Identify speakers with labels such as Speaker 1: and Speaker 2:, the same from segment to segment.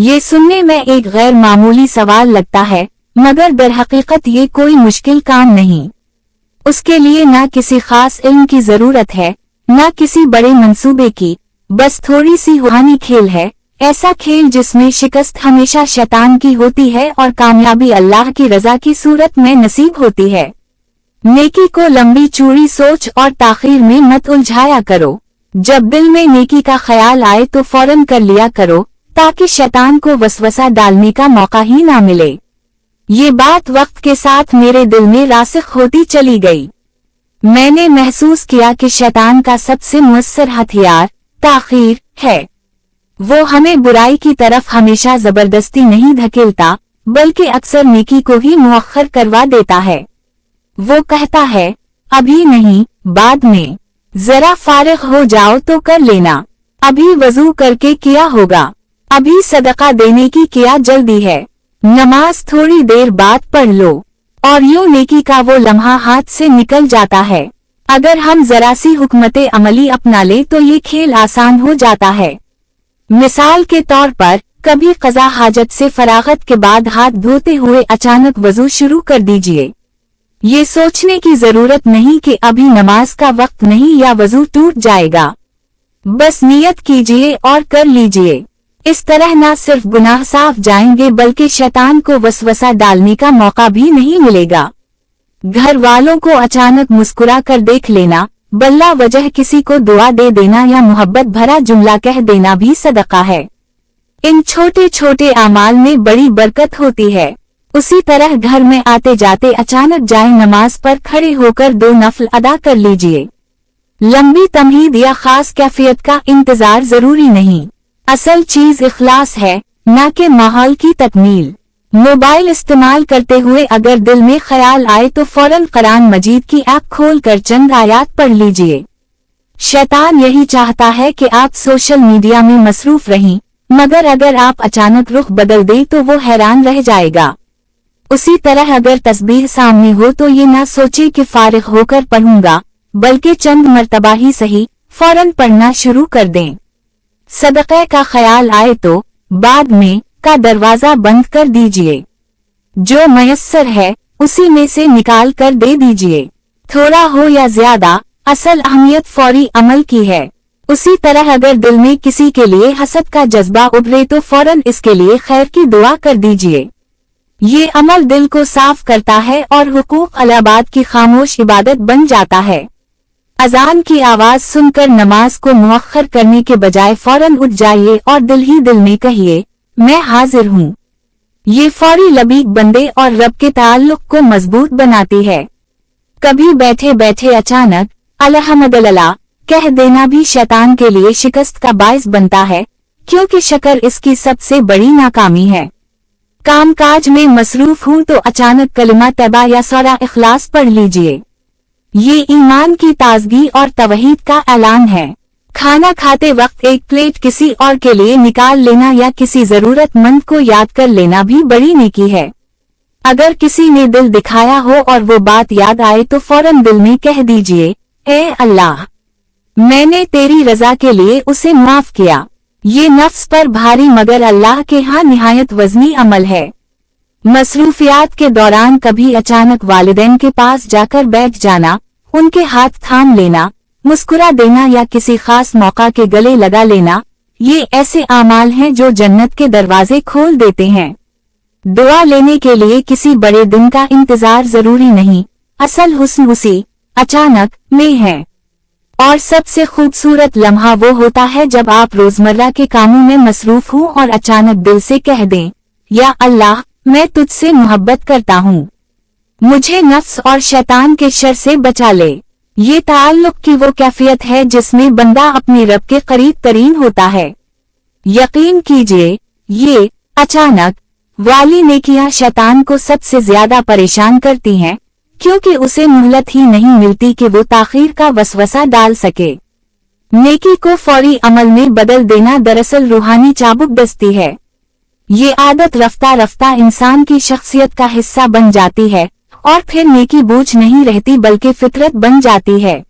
Speaker 1: ये सुनने में एक गैर मामूली सवाल लगता है, मगर दरहकीकत ये कोई मुश्किल काम नहीं। उसके लिए ना किसी खास इल्म की जरूरत है, ना किसी बड़े मंसूबे की, बस थोड़ी सी रूहानी खेल है। ऐसा खेल जिसमें शिकस्त हमेशा शैतान की होती है और कामयाबी अल्लाह की रजा की सूरत में नसीब होती है। नेकी को लंबी चौड़ी सोच और ताखीर में मत उलझाया करो। जब दिल में नेकी का ख्याल आए तो फौरन कर लिया करो, ताकि शैतान को वसवसा डालने का मौका ही ना मिले। ये बात वक्त के साथ मेरे दिल में रासिख होती चली गई। मैंने महसूस किया कि शैतान का सबसे मुअस्सर हथियार ताखीर है। वो हमें बुराई की तरफ हमेशा जबरदस्ती नहीं धकेलता, बल्कि अक्सर नेकी को ही मुअख्खर करवा देता है। वो कहता है, अभी नहीं, बाद में, जरा फारिग हो जाओ तो कर लेना, अभी वजू करके किया होगा, अभी सदका देने की क्या जल्दी है, नमाज थोड़ी देर बाद पढ़ लो। और यूं नेकी का वो लम्हा हाथ से निकल जाता है। अगर हम जरा सी हुक्मते अमली अपना ले तो ये खेल आसान हो जाता है। मिसाल के तौर पर, कभी कज़ा हाजत से फरागत के बाद हाथ धोते हुए अचानक वजू शुरू कर दीजिए। ये सोचने की जरूरत नहीं कि अभी नमाज का वक्त नहीं या वजू टूट जाएगा। बस नियत कीजिए और कर लीजिए। इस तरह न सिर्फ गुनाह साफ जाएंगे बल्कि शैतान को वसवसा डालने का मौका भी नहीं मिलेगा। घर वालों को अचानक मुस्कुरा कर देख लेना, बल्ला वजह किसी को दुआ दे देना या मोहब्बत भरा जुमला कह देना भी सदका है। इन छोटे छोटे आमाल में बड़ी बरकत होती है। उसी तरह घर में आते जाते अचानक जाए नमाज पर खड़े होकर 2 नफल अदा कर लीजिए। लंबी तमहीद या खास कैफियत का इंतजार जरूरी नहीं। असल चीज इखलास है, न कि माहौल की तकमील। मोबाइल इस्तेमाल करते हुए अगर दिल में ख्याल आए तो फौरन कुरान मजीद की ऐप खोलकर चंद आयात पढ़ लीजिए। शैतान यही चाहता है कि आप सोशल मीडिया में मसरूफ रहें, मगर अगर आप अचानक रुख बदल दें तो वो हैरान रह जाएगा। उसी तरह अगर तस्बीह सामने हो तो ये ना सोचे कि फारिग होकर पढ़ूंगा, बल्कि चंद मर्तबा ही सही फौरन पढ़ना शुरू कर दें। सदक़े का ख्याल आए तो बाद में का दरवाजा बंद कर दीजिए। जो मयस्सर है उसी में से निकाल कर दे दीजिए। थोड़ा हो या ज्यादा, असल अहमियत फौरी अमल की है। उसी तरह अगर दिल में किसी के लिए हसद का जज्बा उभरे तो फौरन इसके लिए खैर की दुआ कर दीजिए। ये अमल दिल को साफ करता है और हुकूक अलाबाद की खामोश इबादत बन जाता है। अजान की आवाज सुनकर नमाज को मुअख्खर करने के बजाय फौरन उठ जाइए और दिल ही दिल में कहिए, मैं हाजिर हूँ। ये फौरी लबीक बंदे और रब के ताल्लुक को मजबूत बनाती है। कभी बैठे बैठे अचानक अल्हम्दुलिल्लाह कह देना भी शैतान के लिए शिकस्त का बाइस बनता है, क्योंकि शकर इसकी सबसे बड़ी नाकामी है। कामकाज में मसरूफ हूँ तो अचानक कलिमा तैबा या सूरा इखलास पढ़ लीजिए। ये ईमान की ताजगी और तवहीद का ऐलान है। खाना खाते वक्त एक प्लेट किसी और के लिए निकाल लेना या किसी जरूरतमंद को याद कर लेना भी बड़ी नेकी है। अगर किसी ने दिल दिखाया हो और वो बात याद आए तो फौरन दिल में कह दीजिए, ए अल्लाह, मैंने तेरी रजा के लिए उसे माफ किया। ये नफ्स पर भारी मगर अल्लाह के यहाँ निहायत वजनी अमल है। मसरूफियात के दौरान कभी अचानक वालिदैन के पास जाकर बैठ जाना, उनके हाथ थाम लेना, मुस्कुरा देना या किसी खास मौका के गले लगा लेना, ये ऐसे आमाल हैं जो जन्नत के दरवाजे खोल देते हैं। दुआ लेने के लिए किसी बड़े दिन का इंतजार जरूरी नहीं, असल हुस्न उसी अचानक में है। और सबसे खूबसूरत लम्हा वो होता है जब आप रोजमर्रा के कामों में मसरूफ हों और अचानक दिल से कह दें, या अल्लाह, मैं तुझसे मोहब्बत करता हूँ, मुझे नफ्स और शैतान के शर से बचा ले। ये ताल्लुक की वो कैफियत है जिसमें बंदा अपने रब के करीब तरीन होता है। यकीन कीजिए, ये अचानक वाली नेकियां शैतान को सबसे ज्यादा परेशान करती हैं, क्योंकि उसे मोहलत ही नहीं मिलती कि वो ताखीर का वसवसा डाल सके। नेकी को फौरी अमल में बदल देना दरअसल रूहानी चाबुक दस्ती है। ये आदत रफ्ता रफ्ता इंसान की शख्सियत का हिस्सा बन जाती है और फिर नेकी बोझ नहीं रहती बल्कि फितरत बन जाती है।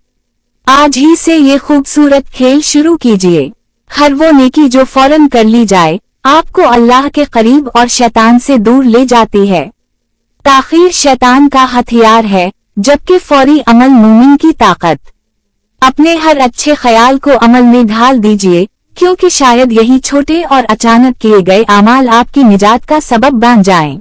Speaker 1: आज ही से ये खूबसूरत खेल शुरू कीजिए। हर वो नेकी जो फौरन कर ली जाए, आपको अल्लाह के करीब और शैतान से दूर ले जाती है। ताखीर शैतान का हथियार है, जबकि फौरी अमल मूमिन की ताकत। अपने हर अच्छे ख्याल को अमल में ढाल दीजिए, क्योंकि शायद यही छोटे और अचानक किए गए अमाल आपकी निजात का सबब बन जाएं।